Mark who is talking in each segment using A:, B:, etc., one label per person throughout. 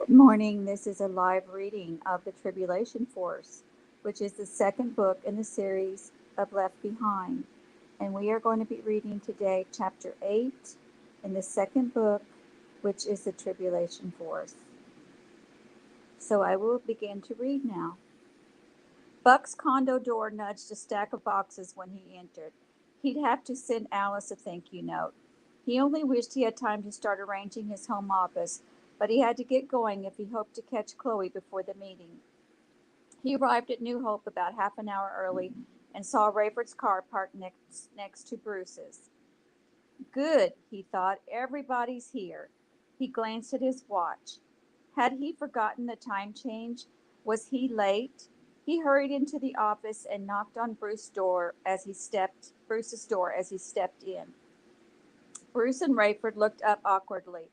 A: Good morning. This is a live reading of the Tribulation Force, which is the second book in the series of Left Behind. And we are going to be reading today chapter 8 in the second book, which is the Tribulation Force. So I will begin to read now. Buck's condo door nudged a stack of boxes when he entered. He'd have to send Alice a thank you note. He only wished he had time to start arranging his home office, but he had to get going if he hoped to catch Chloe before the meeting. He arrived at New Hope about half an hour early and saw Rayford's car parked next to Bruce's. Good, he thought, everybody's here. He glanced at his watch. Had he forgotten the time change? Was he late? He hurried into the office and knocked on Bruce's door as he stepped in. Bruce and Rayford looked up awkwardly.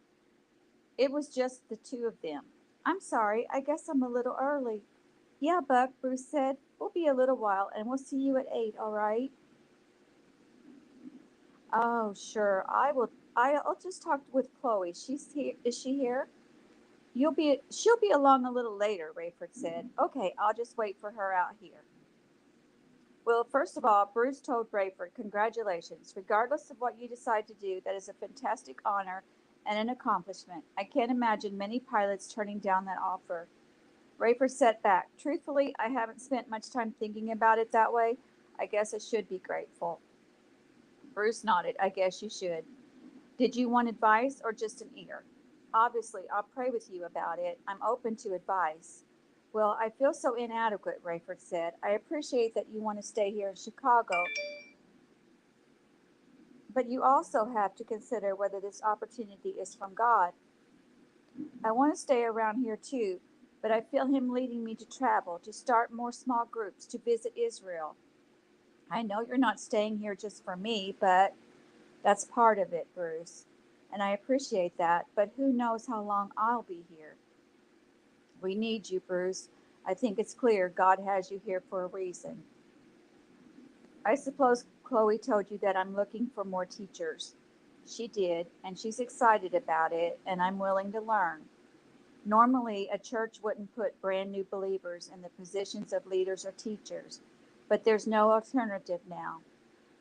A: It was just the two of them. I'm sorry, I guess I'm a little early. Yeah, Buck, Bruce said. We'll be a little while and we'll see you at 8, all right? Oh, sure. I'll just talk with Chloe. She's here. Is she here? She'll be along a little later, Rayford said. Okay, I'll just wait for her out here. Well, first of all, Bruce told Rayford, congratulations. Regardless of what you decide to do, that is a fantastic honor and an accomplishment. I can't imagine many pilots turning down that offer. Rayford sat back. Truthfully, I haven't spent much time thinking about it that way. I guess I should be grateful. Bruce nodded. I guess you should. Did you want advice or just an ear? Obviously, I'll pray with you about it. I'm open to advice. Well, I feel so inadequate, Rayford said. I appreciate that you want to stay here in Chicago, but you also have to consider whether this opportunity is from God. I want to stay around here too, but I feel Him leading me to travel, to start more small groups, to visit Israel. I know you're not staying here just for me, but that's part of it, Bruce. And I appreciate that, but who knows how long I'll be here. We need you, Bruce. I think it's clear God has you here for a reason. I suppose Chloe told you that I'm looking for more teachers. She did, and she's excited about it, and I'm willing to learn. Normally, a church wouldn't put brand new believers in the positions of leaders or teachers, but there's no alternative now.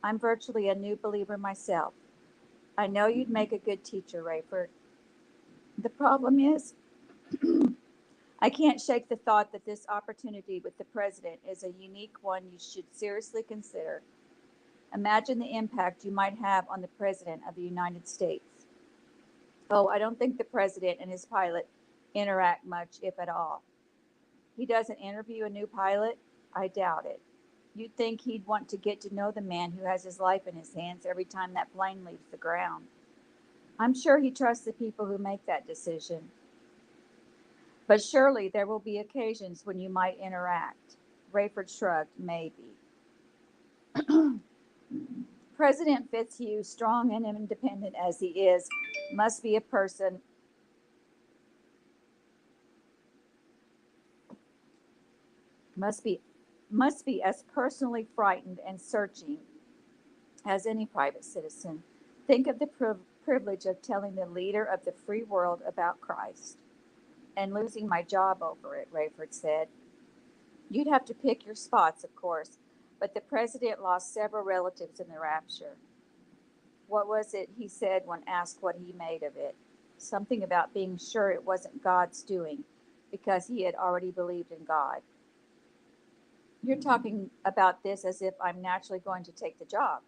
A: I'm virtually a new believer myself. I know you'd make a good teacher, Rayford. The problem is, I can't shake the thought that this opportunity with the president is a unique one you should seriously consider. Imagine the impact you might have on the president of the United States. Oh, I don't think the president and his pilot interact much, if at all. He doesn't interview a new pilot? I doubt it. You'd think he'd want to get to know the man who has his life in his hands every time that plane leaves the ground. I'm sure he trusts the people who make that decision. But surely there will be occasions when you might interact. Rayford shrugged, maybe. President Fitzhugh, strong and independent as he is, must be a person must be must be as personally frightened and searching as any private citizen. Think of the privilege of telling the leader of the free world about Christ and losing my job over it, Rayford said. You'd have to pick your spots, of course, but the president lost several relatives in the rapture. What was it he said when asked what he made of it? Something about being sure it wasn't God's doing, because he had already believed in God. You're talking about this as if I'm naturally going to take the job.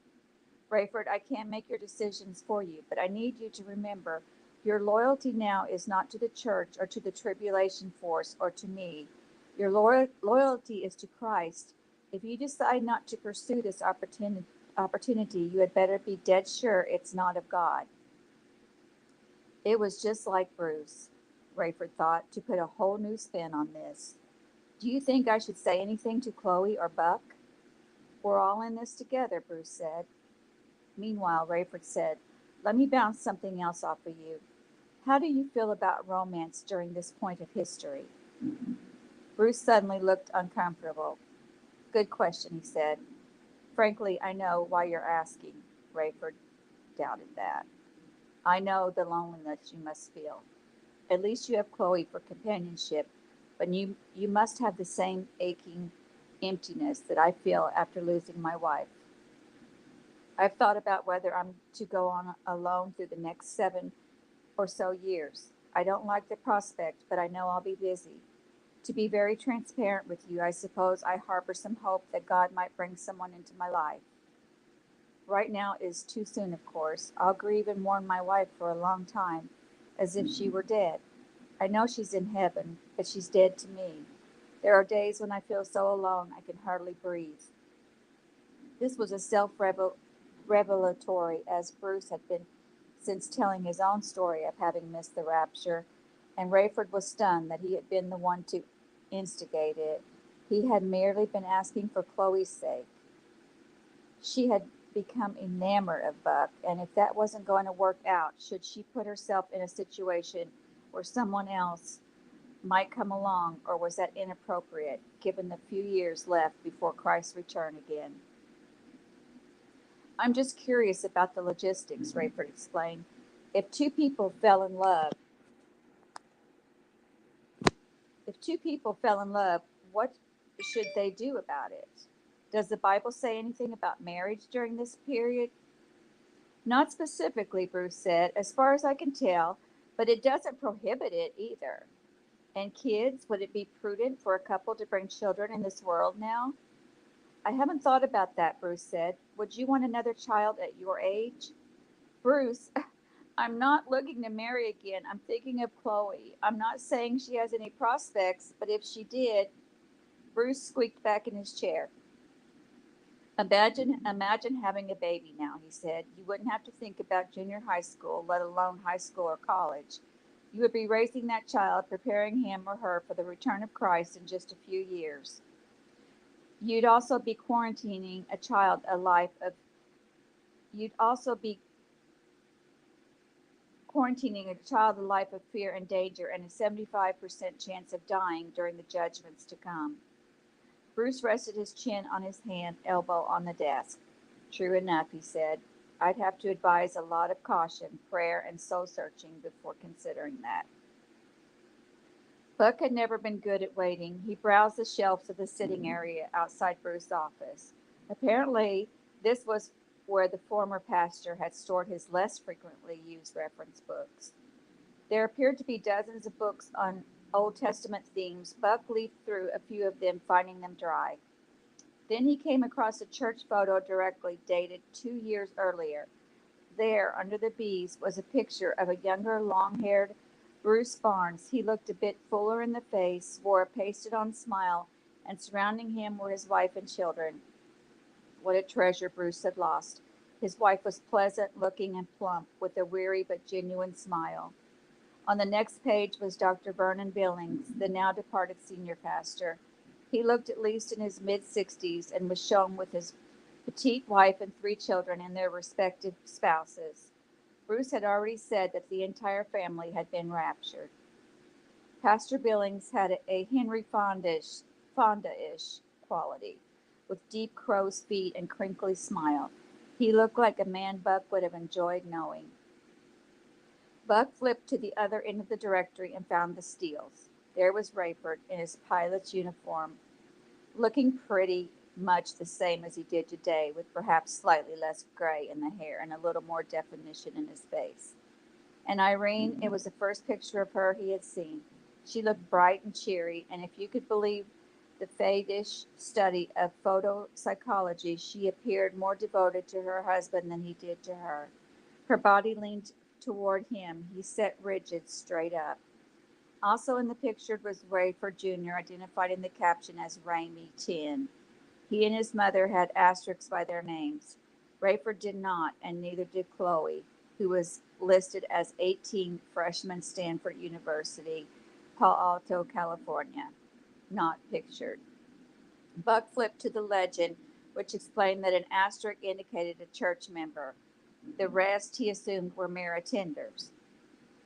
A: Rayford, I can't make your decisions for you, but I need you to remember your loyalty now is not to the church or to the tribulation force or to me. Your loyalty is to Christ. If you decide not to pursue this opportunity, you had better be dead sure it's not of God. It was just like Bruce, Rayford thought, to put a whole new spin on this. Do you think I should say anything to Chloe or Buck? We're all in this together, Bruce said. Meanwhile, Rayford said, let me bounce something else off of you. How do you feel about romance during this point of history? Bruce suddenly looked uncomfortable. Good question, he said. Frankly, I know why you're asking. Rayford doubted that. I know the loneliness you must feel. At least you have Chloe for companionship, but you must have the same aching emptiness that I feel after losing my wife. I've thought about whether I'm to go on alone through the next 7 or so years. I don't like the prospect, but I know I'll be busy. To be very transparent with you, I suppose I harbor some hope that God might bring someone into my life. Right now is too soon, of course. I'll grieve and mourn my wife for a long time, as if she were dead. I know she's in heaven, but she's dead to me. There are days when I feel so alone I can hardly breathe. This was a revelatory, as Bruce had been since telling his own story of having missed the rapture, and Rayford was stunned that he had been the one to instigate it. He had merely been asking for Chloe's sake. She had become enamored of Buck, and if that wasn't going to work out, should she put herself in a situation where someone else might come along, or was that inappropriate, given the few years left before Christ's return again? I'm just curious about the logistics, Rayford explained. If two people fell in love, if two people fell in love, what should they do about it? Does the Bible say anything about marriage during this period? Not specifically, Bruce said, as far as I can tell, but it doesn't prohibit it either. And kids, would it be prudent for a couple to bring children in this world now? I haven't thought about that, Bruce said. Would you want another child at your age? Bruce, I'm not looking to marry again. I'm thinking of Chloe. I'm not saying she has any prospects, but if she did, Bruce squeaked back in his chair. Imagine having a baby now, he said. You wouldn't have to think about junior high school, let alone high school or college. You would be raising that child, preparing him or her for the return of Christ in just a few years. You'd also be quarantining a child a life of you'd also be quarantining a child a life of fear and danger and a 75% chance of dying during the judgments to come. Bruce rested his chin on his hand, elbow on the desk. True enough, he said. I'd have to advise a lot of caution, prayer, and soul searching before considering that. Buck had never been good at waiting. He browsed the shelves of the sitting area outside Bruce's office. Apparently, this was where the former pastor had stored his less frequently used reference books. There appeared to be dozens of books on Old Testament themes. Buck leafed through a few of them, finding them dry. Then he came across a church photo directly dated 2 years earlier. There, under the bees, was a picture of a younger, long-haired Bruce Barnes. He looked a bit fuller in the face, wore a pasted-on smile, and surrounding him were his wife and children. What a treasure Bruce had lost. His wife was pleasant-looking and plump, with a weary but genuine smile. On the next page was Dr. Vernon Billings, the now departed senior pastor. He looked at least in his mid-60s and was shown with his petite wife and 3 children and their respective spouses. Bruce had already said that the entire family had been raptured. Pastor Billings had a Henry Fonda-ish quality, with deep crow's feet and crinkly smile. He looked like a man Buck would have enjoyed knowing. Buck flipped to the other end of the directory and found the Steeles. There was Rayford in his pilot's uniform, looking pretty much the same as he did today, with perhaps slightly less gray in the hair and a little more definition in his face. And Irene, it was the first picture of her he had seen. She looked bright and cheery, and if you could believe the Fadish study of photopsychology, she appeared more devoted to her husband than he did to her. Her body leaned toward him. He sat rigid, straight up. Also in the picture was Rayford Jr., identified in the caption as Ramey 10. He and his mother had asterisks by their names. Rayford did not, and neither did Chloe, who was listed as 18, freshman, Stanford University, Palo Alto, California. Not pictured. Buck flipped to the legend, which explained that an asterisk indicated a church member. The rest, he assumed, were mere attenders.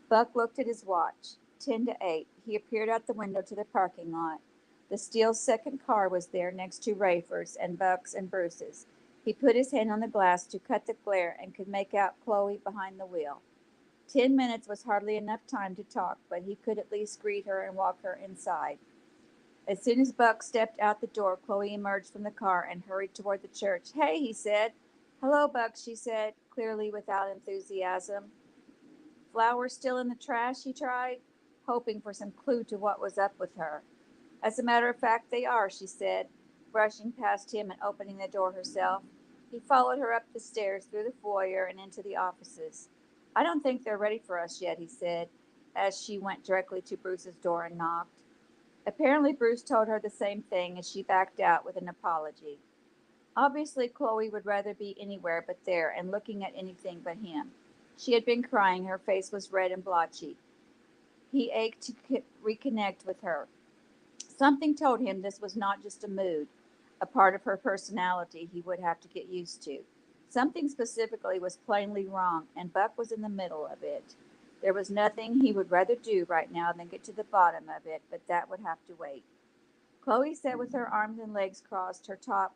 A: Buck looked at his watch. 10 to 8. He appeared out the window to the parking lot. The Steele's second car was there next to Rayford's and Buck's and Bruce's. He put his hand on the glass to cut the glare and could make out Chloe behind the wheel. 10 minutes was hardly enough time to talk, but he could at least greet her and walk her inside. As soon as Buck stepped out the door, Chloe emerged from the car and hurried toward the church. Hey, he said. Hello, Buck, she said, clearly without enthusiasm. Flowers still in the trash, he tried, hoping for some clue to what was up with her. As a matter of fact, they are, she said, brushing past him and opening the door herself. He followed her up the stairs, through the foyer, and into the offices. I don't think they're ready for us yet, he said, as she went directly to Bruce's door and knocked. Apparently, Bruce told her the same thing as she backed out with an apology. Obviously, Chloe would rather be anywhere but there and looking at anything but him. She had been crying, her face was red and blotchy. He ached to reconnect with her. Something told him this was not just a mood, a part of her personality he would have to get used to. Something specifically was plainly wrong, and Buck was in the middle of it. There was nothing he would rather do right now than get to the bottom of it, but that would have to wait. Chloe sat with her arms and legs crossed, her top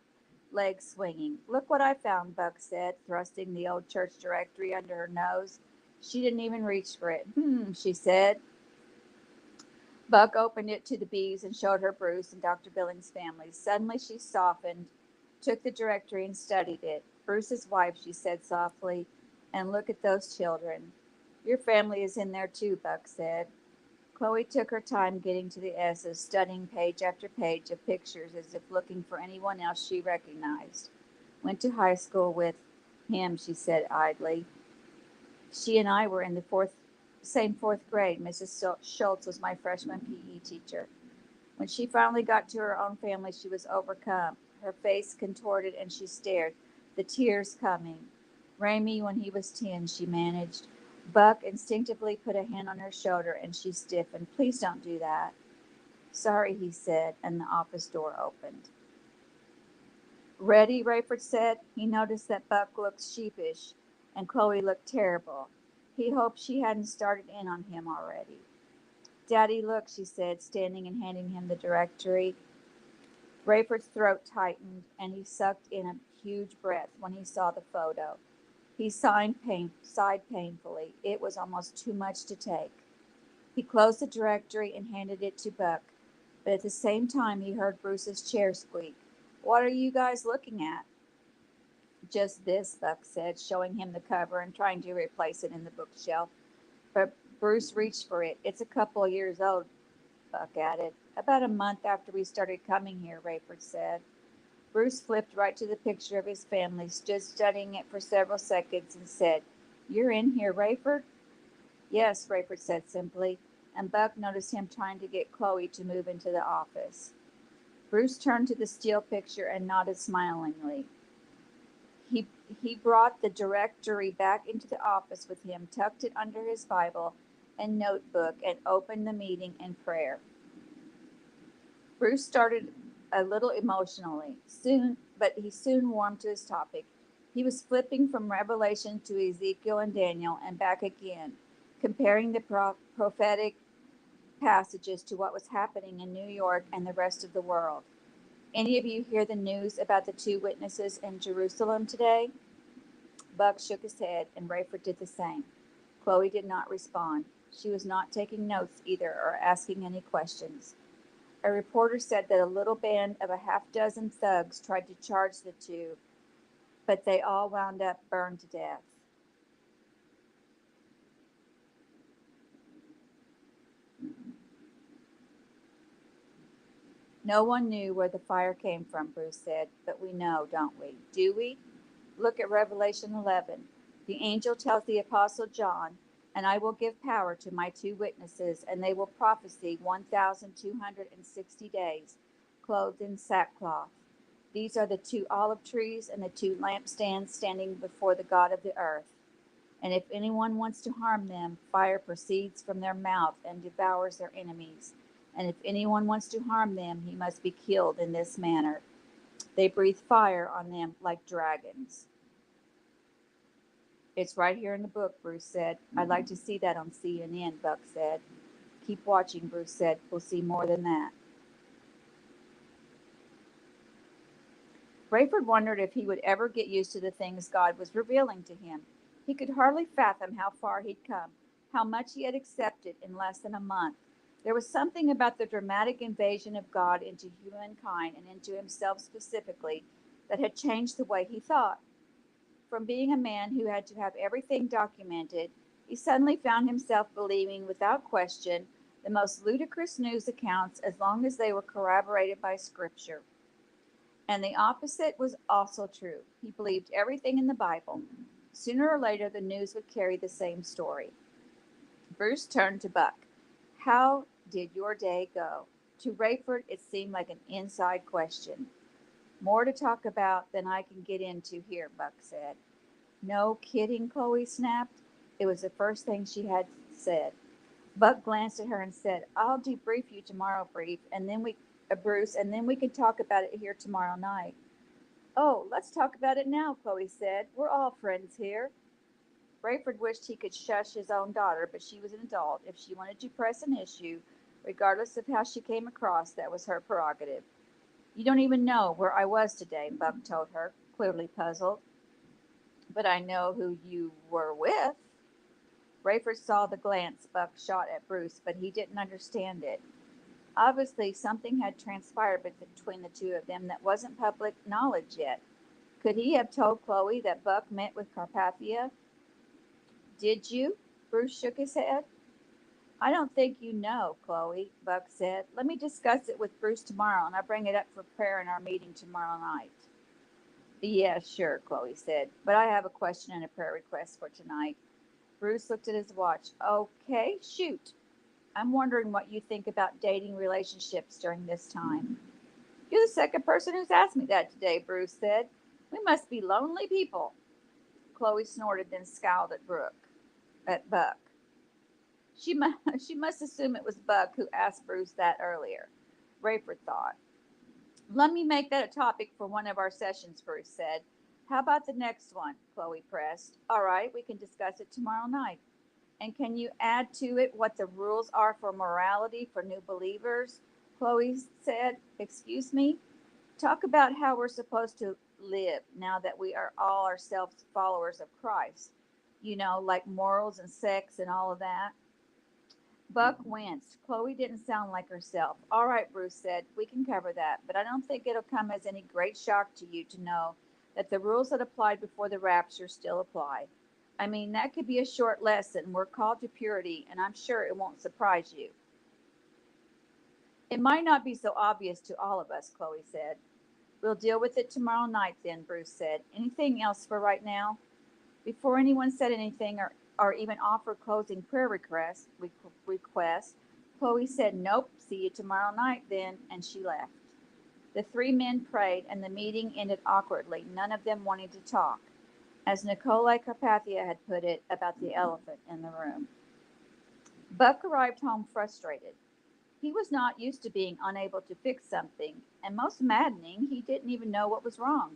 A: legs swinging. Look what I found, Buck said, thrusting the old church directory under her nose. She didn't even reach for it. She said. Buck opened it to the bees and showed her Bruce and Dr. Billings' family. Suddenly she softened, took the directory and studied it. Bruce's wife, she said softly, and look at those children. Your family is in there too, Buck said. Chloe took her time getting to the S's, studying page after page of pictures as if looking for anyone else she recognized. Went to high school with him, she said idly. She and I were in the same fourth grade. Mrs. Schultz was my freshman PE teacher. When she finally got to her own family, she was overcome. Her face contorted and she stared, the tears coming. Ramey when he was 10, she managed. Buck instinctively put a hand on her shoulder and she stiffened. Please don't do that. Sorry, he said, and the office door opened. Ready? Rayford said. He noticed that Buck looked sheepish and Chloe looked terrible. He hoped she hadn't started in on him already. Daddy, look, she said, standing and handing him the directory. Rayford's throat tightened and he sucked in a huge breath when he saw the photo. He sighed painfully. It was almost too much to take. He closed the directory and handed it to Buck, but at the same time he heard Bruce's chair squeak. What are you guys looking at? Just this, Buck said, showing him the cover and trying to replace it in the bookshelf. But Bruce reached for it. It's a couple of years old, Buck added. About a month after we started coming here, Rayford said. Bruce flipped right to the picture of his family, stood studying it for several seconds, and said, You're in here, Rayford? Yes, Rayford said simply, and Buck noticed him trying to get Chloe to move into the office. Bruce turned to the steel picture and nodded smilingly. He brought the directory back into the office with him, tucked it under his Bible and notebook, and opened the meeting in prayer. Bruce started a little emotionally, but he soon warmed to his topic. He was flipping from Revelation to Ezekiel and Daniel and back again, comparing the prophetic passages to what was happening in New York and the rest of the world. Any of you hear the news about the two witnesses in Jerusalem today? Buck shook his head, and Rayford did the same. Chloe did not respond. She was not taking notes either or asking any questions. A reporter said that a little band of a half-dozen thugs tried to charge the two, but they all wound up burned to death. No one knew where the fire came from, Bruce said, but we know, don't we? Do we? Look at Revelation 11. The angel tells the Apostle John, and I will give power to my two witnesses, and they will prophesy 1,260 days, clothed in sackcloth. These are the two olive trees and the two lampstands standing before the God of the earth. And if anyone wants to harm them, fire proceeds from their mouth and devours their enemies. And if anyone wants to harm them, he must be killed in this manner. They breathe fire on them like dragons. It's right here in the book, Bruce said. I'd like to see that on CNN, Buck said. Keep watching, Bruce said. We'll see more than that. Rayford wondered if he would ever get used to the things God was revealing to him. He could hardly fathom how far he'd come, how much he had accepted in less than a month. There was something about the dramatic invasion of God into humankind and into himself specifically that had changed the way he thought. From being a man who had to have everything documented, he suddenly found himself believing without question the most ludicrous news accounts as long as they were corroborated by Scripture. And the opposite was also true. He believed everything in the Bible. Sooner or later, the news would carry the same story. Bruce turned to Buck. How did your day go? To Rayford, it seemed like an inside question. More to talk about than I can get into here, Buck said. No kidding, Chloe snapped. It was the first thing she had said. Buck glanced at her and said, I'll debrief you tomorrow, Bruce, and then we can talk about it here tomorrow night. Oh, let's talk about it now, Chloe said. We're all friends here. Rayford wished he could shush his own daughter, but she was an adult. If she wanted to press an issue, regardless of how she came across, that was her prerogative. You don't even know where I was today, Buck told her, clearly puzzled. But I know who you were with. Rayford saw the glance Buck shot at Bruce, but he didn't understand it. Obviously, something had transpired between the two of them that wasn't public knowledge yet. Could he have told Chloe that Buck met with Carpathia? Did you? Bruce shook his head. I don't think you know, Chloe, Buck said. Let me discuss it with Bruce tomorrow, and I'll bring it up for prayer in our meeting tomorrow night. Yeah, sure, Chloe said, but I have a question and a prayer request for tonight. Bruce looked at his watch. Okay, shoot. I'm wondering what you think about dating relationships during this time. You're the second person who's asked me that today, Bruce said. We must be lonely people. Chloe snorted, then scowled at Buck. She must assume it was Buck who asked Bruce that earlier, Rayford thought. Let me make that a topic for one of our sessions, Bruce said. How about the next one? Chloe pressed. All right, we can discuss it tomorrow night. And can you add to it what the rules are for morality for new believers? Chloe said. Excuse me? Talk about how we're supposed to live now that we are all ourselves followers of Christ. You know, like morals and sex and all of that. Buck winced. Chloe didn't sound like herself. All right, Bruce said, we can cover that, but I don't think it'll come as any great shock to you to know that the rules that applied before the rapture still apply. I mean, that could be a short lesson. We're called to purity, and I'm sure it won't surprise you. It might not be so obvious to all of us, Chloe said. We'll deal with it tomorrow night then, Bruce said. Anything else for right now? Before anyone said anything or even offered closing prayer requests, Chloe said, Nope, see you tomorrow night then, and she left. The three men prayed, and the meeting ended awkwardly, none of them wanting to talk, as Nikolai Carpathia had put it about the elephant in the room. Buck arrived home frustrated. He was not used to being unable to fix something, and most maddening, he didn't even know what was wrong.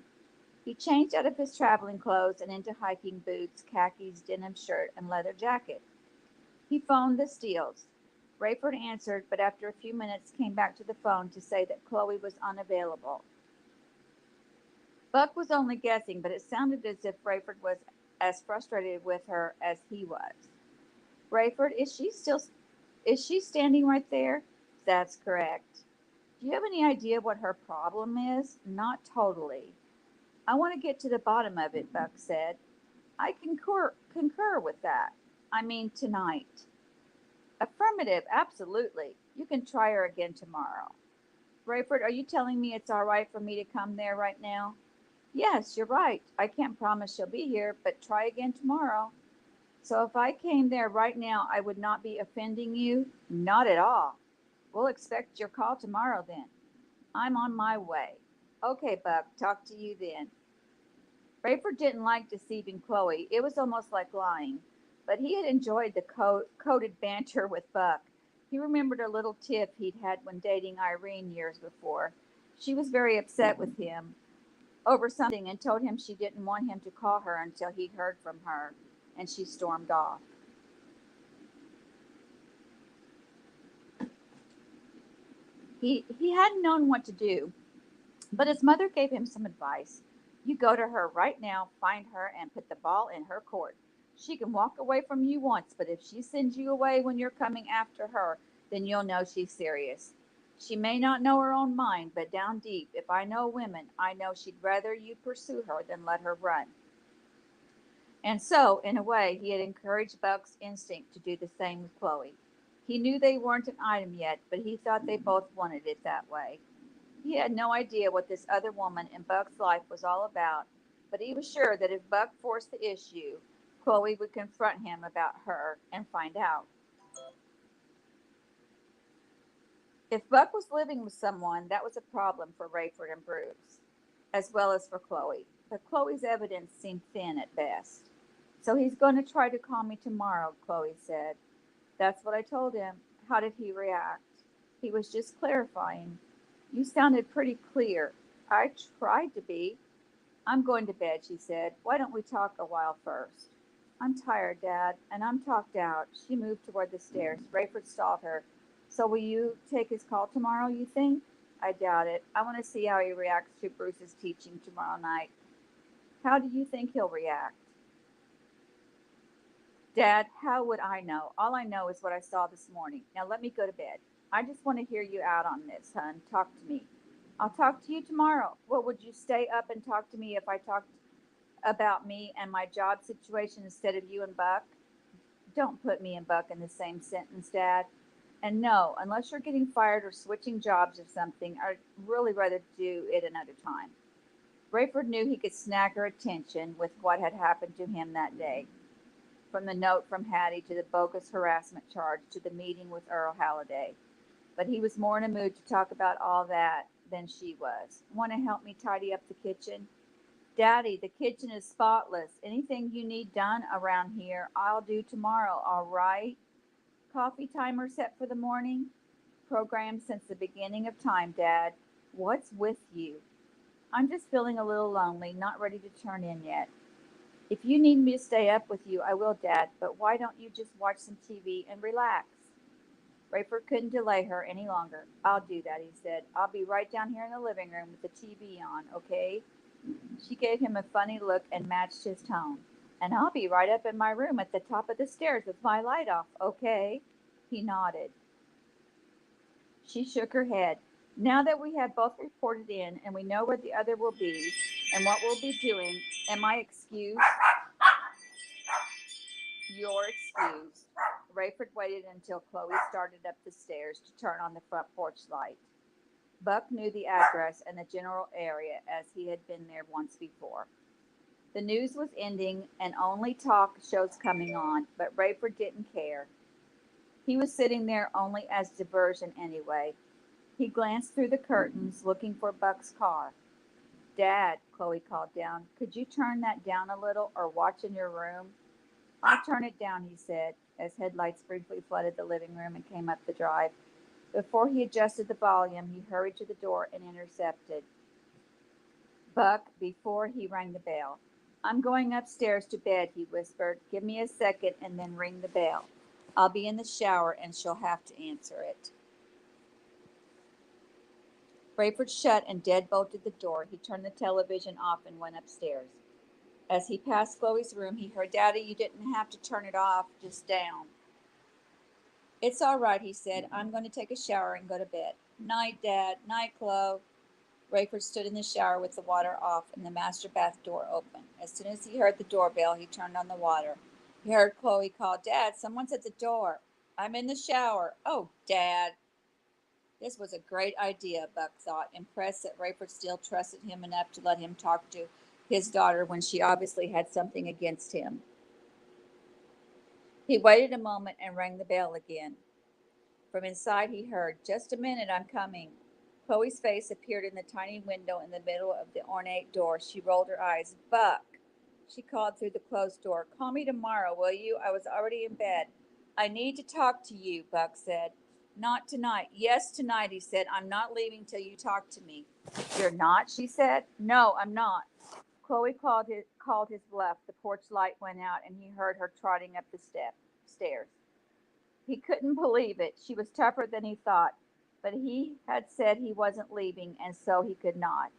A: He changed out of his traveling clothes and into hiking boots, khakis, denim shirt, and leather jacket. He phoned the Steeles. Rayford answered, but after a few minutes came back to the phone to say that Chloe was unavailable. Buck was only guessing, but it sounded as if Rayford was as frustrated with her as he was. Rayford, is she standing right there? That's correct. Do you have any idea what her problem is? Not totally. I want to get to the bottom of it, Buck said. I concur with that. I mean, tonight. Affirmative, absolutely. You can try her again tomorrow. Rayford, are you telling me it's all right for me to come there right now? Yes, you're right. I can't promise she'll be here, but try again tomorrow. So if I came there right now, I would not be offending you? Not at all. We'll expect your call tomorrow then. I'm on my way. Okay, Buck, talk to you then. Rayford didn't like deceiving Chloe. It was almost like lying. But he had enjoyed the coded banter with Buck. He remembered a little tiff he'd had when dating Irene years before. She was very upset with him over something and told him she didn't want him to call her until he'd heard from her, and she stormed off. He hadn't known what to do, but his mother gave him some advice. You go to her right now, find her, and put the ball in her court. She can walk away from you once, but if she sends you away when you're coming after her, then you'll know she's serious. She may not know her own mind, but down deep, if I know women, I know she'd rather you pursue her than let her run. And so, in a way, he had encouraged Buck's instinct to do the same with Chloe. He knew they weren't an item yet, but he thought they both wanted it that way. He had no idea what this other woman in Buck's life was all about, but he was sure that if Buck forced the issue, Chloe would confront him about her and find out. If Buck was living with someone, that was a problem for Rayford and Bruce, as well as for Chloe. But Chloe's evidence seemed thin at best. So he's going to try to call me tomorrow, Chloe said. That's what I told him. How did he react? He was just clarifying. You sounded pretty clear. I tried to be. I'm going to bed, she said. Why don't we talk a while first? I'm tired, Dad, and I'm talked out. She moved toward the stairs. Rayford stalled her. So will you take his call tomorrow, you think? I doubt it. I want to see how he reacts to Bruce's teaching tomorrow night. How do you think he'll react? Dad, how would I know? All I know is what I saw this morning. Now let me go to bed. I just want to hear you out on this, hon. Talk to me. I'll talk to you tomorrow. Well, would you stay up and talk to me if I talked about me and my job situation instead of you and Buck? Don't put me and Buck in the same sentence, Dad. And no, unless you're getting fired or switching jobs or something, I'd really rather do it another time. Rayford knew he could snag her attention with what had happened to him that day. From the note from Hattie to the bogus harassment charge to the meeting with Earl Halliday. But he was more in a mood to talk about all that than she was. Want to help me tidy up the kitchen? Daddy, the kitchen is spotless. Anything you need done around here, I'll do tomorrow, all right? Coffee timer set for the morning? Programmed since the beginning of time, Dad. What's with you? I'm just feeling a little lonely, not ready to turn in yet. If you need me to stay up with you, I will, Dad, but why don't you just watch some TV and relax? Rayford couldn't delay her any longer. I'll do that, he said. I'll be right down here in the living room with the TV on, okay? She gave him a funny look and matched his tone. And I'll be right up in my room at the top of the stairs with my light off, okay? He nodded. She shook her head. Now that we have both reported in and we know where the other will be and what we'll be doing, am I excused? You're excused. Rayford waited until Chloe started up the stairs to turn on the front porch light. Buck knew the address and the general area as he had been there once before. The news was ending and only talk shows coming on, but Rayford didn't care. He was sitting there only as diversion anyway. He glanced through the curtains, looking for Buck's car. Dad, Chloe called down, could you turn that down a little or watch in your room? I'll turn it down, he said, as headlights briefly flooded the living room and came up the drive. Before he adjusted the volume, he hurried to the door and intercepted Buck before he rang the bell. I'm going upstairs to bed, he whispered. Give me a second and then ring the bell. I'll be in the shower and she'll have to answer it. Rayford shut and deadbolted the door. He turned the television off and went upstairs. As he passed Chloe's room, he heard, Daddy, you didn't have to turn it off, just down. It's all right, he said. I'm going to take a shower and go to bed. Night, Dad. Night, Chloe. Rayford stood in the shower with the water off and the master bath door open. As soon as he heard the doorbell, he turned on the water. He heard Chloe call, Dad, someone's at the door. I'm in the shower. Oh, Dad. This was a great idea, Buck thought, impressed that Rayford still trusted him enough to let him talk to his daughter when she obviously had something against him. He waited a moment and rang the bell again. From inside he heard, Just a minute, I'm coming. Chloe's face appeared in the tiny window in the middle of the ornate door. She rolled her eyes. Buck, she called through the closed door. Call me tomorrow, will you? I was already in bed. I need to talk to you, Buck said. Not tonight. Yes, tonight, he said. I'm not leaving till you talk to me. You're not, she said. No, I'm not. Chloe called his bluff. The porch light went out and he heard her trotting up the stairs. He couldn't believe it. She was tougher than he thought, but he had said he wasn't leaving, and so he could not.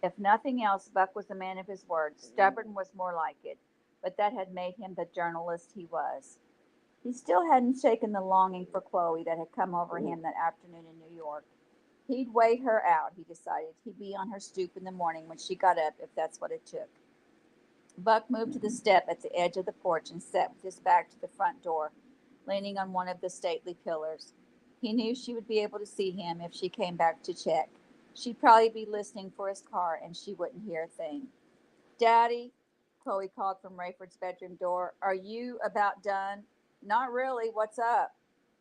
A: If nothing else, Buck was a man of his word. Stubborn was more like it. but that had made him the journalist he was. He still hadn't shaken the longing for Chloe that had come over him that afternoon in New York. He'd wait her out, he decided. He'd be on her stoop in the morning when she got up, if that's what it took. Buck moved to the step at the edge of the porch and sat with his back to the front door, leaning on one of the stately pillars. He knew she would be able to see him if she came back to check. She'd probably be listening for his car, and she wouldn't hear a thing. Daddy, Chloe called from Rayford's bedroom door. Are you about done? Not really. What's up?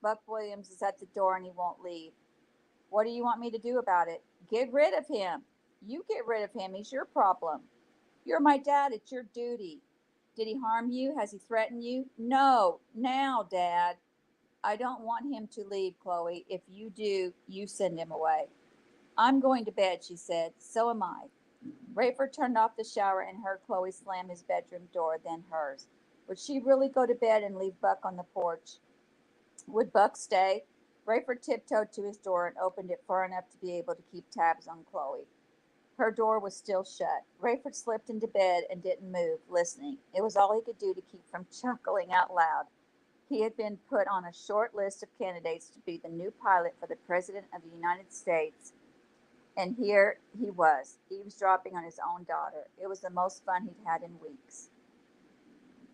A: Buck Williams is at the door and he won't leave. What do you want me to do about it? Get rid of him. You get rid of him. He's your problem. You're my dad. It's your duty. Did he harm you? Has he threatened you? No. Now, Dad. I don't want him to leave, Chloe. If you do, you send him away. I'm going to bed, she said. So am I. Rayford turned off the shower and heard Chloe slam his bedroom door, then hers. Would she really go to bed and leave Buck on the porch? Would Buck stay? Rayford tiptoed to his door and opened it far enough to be able to keep tabs on Chloe. Her door was still shut. Rayford slipped into bed and didn't move, listening. It was all he could do to keep from chuckling out loud. He had been put on a short list of candidates to be the new pilot for the President of the United States, and here he was, eavesdropping on his own daughter. It was the most fun he'd had in weeks.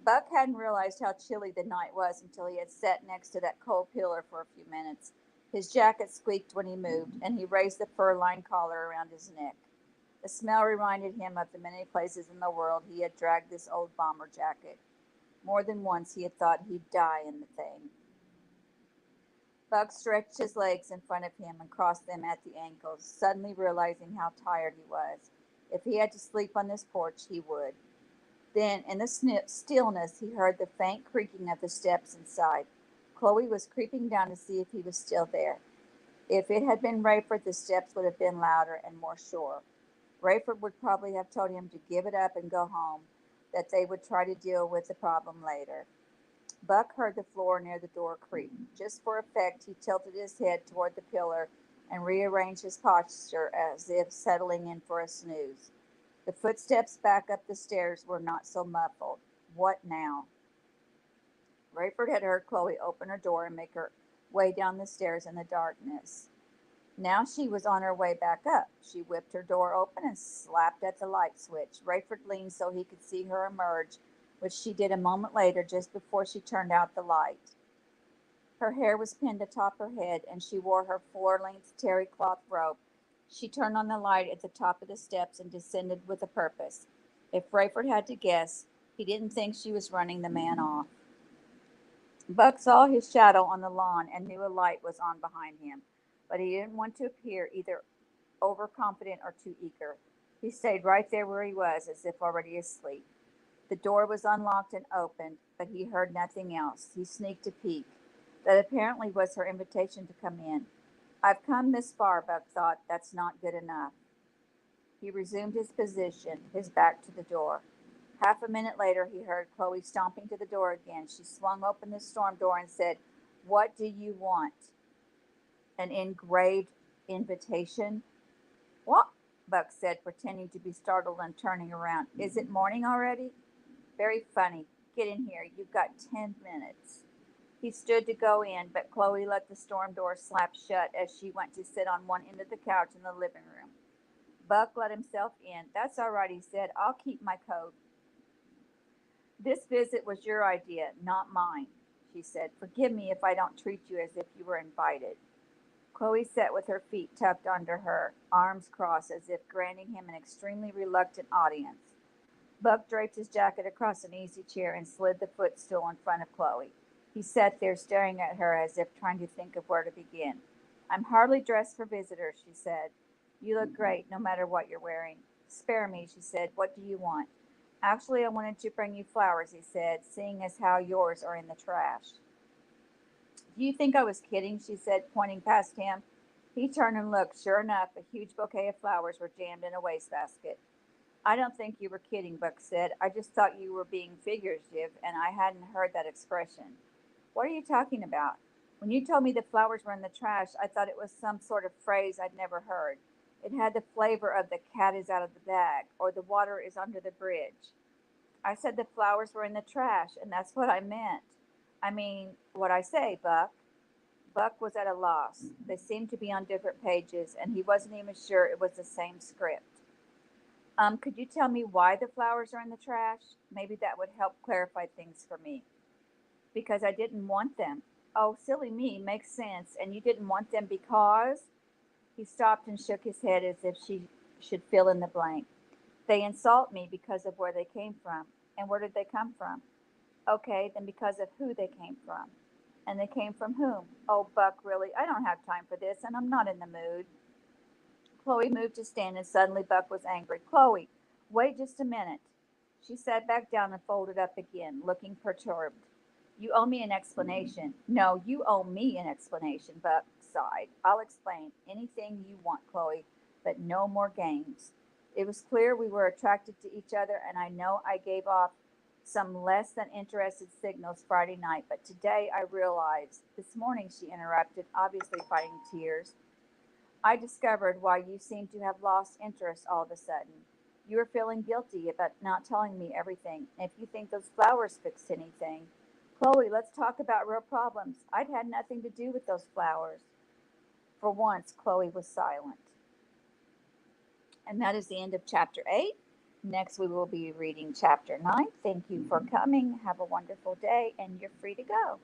A: Buck hadn't realized how chilly the night was until he had sat next to that cold pillar for a few minutes. His jacket squeaked when he moved, and he raised the fur-lined collar around his neck. The smell reminded him of the many places in the world he had dragged this old bomber jacket. More than once he had thought he'd die in the thing. Buck stretched his legs in front of him and crossed them at the ankles, suddenly realizing how tired he was. If he had to sleep on this porch, he would. Then, in the stillness, he heard the faint creaking of the steps inside. Chloe was creeping down to see if he was still there. If it had been Rayford, the steps would have been louder and more sure. Rayford would probably have told him to give it up and go home, that they would try to deal with the problem later. Buck heard the floor near the door creak. Just for effect, he tilted his head toward the pillar and rearranged his posture as if settling in for a snooze. The footsteps back up the stairs were not so muffled. What now? Rayford had heard Chloe open her door and make her way down the stairs in the darkness. Now she was on her way back up. She whipped her door open and slapped at the light switch. Rayford leaned so he could see her emerge, which she did a moment later just before she turned out the light. Her hair was pinned atop her head, and she wore her floor-length terry cloth robe. She turned on the light at the top of the steps and descended with a purpose. If Rayford had to guess, he didn't think she was running the man off. Buck saw his shadow on the lawn and knew a light was on behind him, but he didn't want to appear either overconfident or too eager. He stayed right there where he was, as if already asleep. The door was unlocked and opened, but he heard nothing else. He sneaked a peek. That apparently was her invitation to come in. I've come this far, Buck thought. That's not good enough. He resumed his position, his back to the door. Half a minute later, he heard Chloe stomping to the door again. She swung open the storm door and said, What do you want? An engraved invitation? What? Buck said, pretending to be startled and turning around. Is it morning already? Very funny. Get in here. You've got 10 minutes. He stood to go in, but Chloe let the storm door slap shut as she went to sit on one end of the couch in the living room. Buck let himself in. That's all right, he said. I'll keep my coat. This visit was your idea, not mine, she said. Forgive me if I don't treat you as if you were invited. Chloe sat with her feet tucked under her, arms crossed as if granting him an extremely reluctant audience. Buck draped his jacket across an easy chair and slid the footstool in front of Chloe. He sat there staring at her as if trying to think of where to begin. I'm hardly dressed for visitors, she said. You look great, no matter what you're wearing. Spare me, she said. What do you want? Actually, I wanted to bring you flowers, he said, seeing as how yours are in the trash. Do you think I was kidding? She said, pointing past him. He turned and looked. Sure enough, a huge bouquet of flowers were jammed in a wastebasket. I don't think you were kidding, Buck said. I just thought you were being figurative, and I hadn't heard that expression. What are you talking about? When you told me the flowers were in the trash, I thought it was some sort of phrase I'd never heard. It had the flavor of the cat is out of the bag or the water is under the bridge. I said the flowers were in the trash, and that's what I meant. I mean, what I say, Buck. Buck was at a loss. They seemed to be on different pages, and he wasn't even sure it was the same script. Could you tell me why the flowers are in the trash? Maybe that would help clarify things for me. Because I didn't want them. Oh, silly me, makes sense. And you didn't want them because? He stopped and shook his head as if she should fill in the blank. They insult me because of where they came from. And where did they come from? Okay, then because of who they came from. And they came from whom? Oh, Buck, really, I don't have time for this, and I'm not in the mood. Chloe moved to stand, and suddenly Buck was angry. Chloe, wait just a minute. She sat back down and folded up again, looking perturbed. You owe me an explanation. No, you owe me an explanation, Buck sighed. I'll explain anything you want, Chloe, but no more games. It was clear we were attracted to each other, and I know I gave off some less than interested signals Friday night, but today I realized. This morning, she interrupted, obviously fighting tears. I discovered why you seem to have lost interest all of a sudden. You were feeling guilty about not telling me everything. If you think those flowers fixed anything, Chloe, let's talk about real problems. I'd had nothing to do with those flowers. For once, Chloe was silent. And that is the end of chapter 8. Next, we will be reading chapter 9. Thank you for coming. Have a wonderful day, and you're free to go.